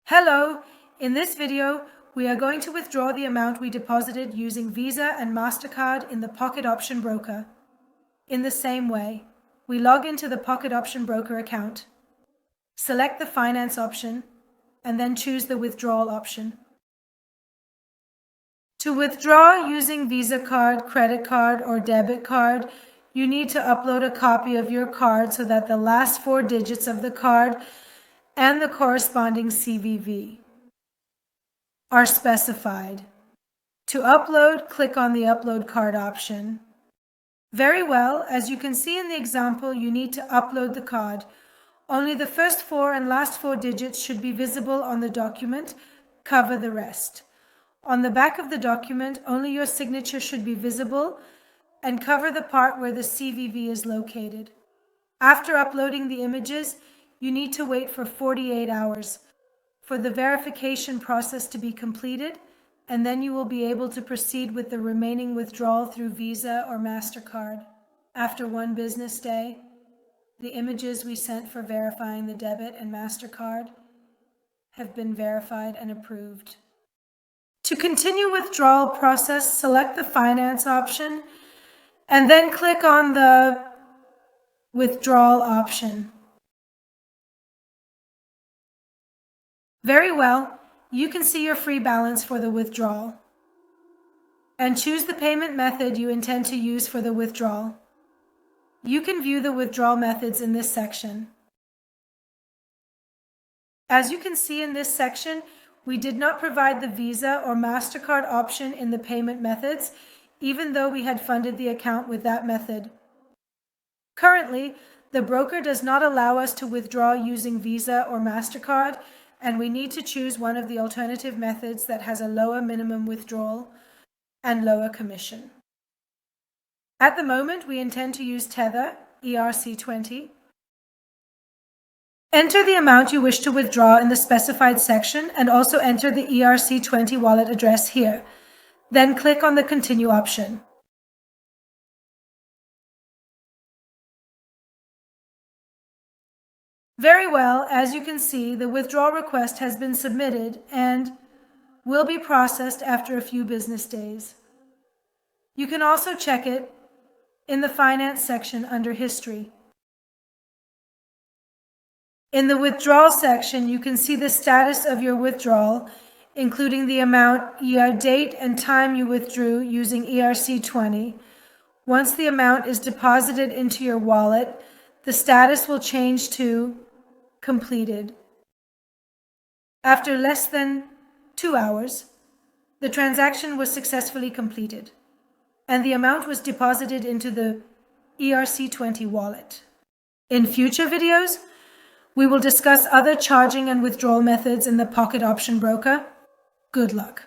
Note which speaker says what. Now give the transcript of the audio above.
Speaker 1: Hello! In this video, we are going to withdraw the amount we deposited using Visa and MasterCard in the Pocket Option Broker. In the same way, we log into the Pocket Option Broker account, select the Finance option, and then choose the Withdrawal option. To withdraw using Visa card, credit card, or debit card, you need to upload a copy of your card so that the last 4 digits of the card and the corresponding CVV are specified. To upload, click on the Upload Card option. Very well, as you can see in the example, you need to upload the card. Only the first 4 and last 4 digits should be visible on the document. Cover the rest. On the back of the document, only your signature should be visible and cover the part where the CVV is located. After uploading the images, you need to wait for 48 hours for the verification process to be completed, and then you will be able to proceed with the remaining withdrawal through Visa or MasterCard. After 1 business day, the images we sent for verifying the debit and MasterCard have been verified and approved. To continue withdrawal process, select the Finance option and then click on the Withdrawal option. Very well, you can see your free balance for the withdrawal and choose the payment method you intend to use for the withdrawal. You can view the withdrawal methods in this section. As you can see in this section, we did not provide the Visa or MasterCard option in the payment methods, even though we had funded the account with that method. Currently, the broker does not allow us to withdraw using Visa or MasterCard, and we need to choose one of the alternative methods that has a lower minimum withdrawal and lower commission. At the moment, we intend to use Tether, ERC20. Enter the amount you wish to withdraw in the specified section and also enter the ERC20 wallet address here. Then click on the Continue option. Very well, as you can see, the withdrawal request has been submitted and will be processed after a few business days. You can also check it in the Finance section under History. In the Withdrawal section, you can see the status of your withdrawal, including the amount, date, and time you withdrew using ERC20. Once the amount is deposited into your wallet, the status will change to Completed. After less than 2 hours, the transaction was successfully completed, and the amount was deposited into the ERC20 wallet. In future videos, we will discuss other charging and withdrawal methods in the Pocket Option Broker. Good luck.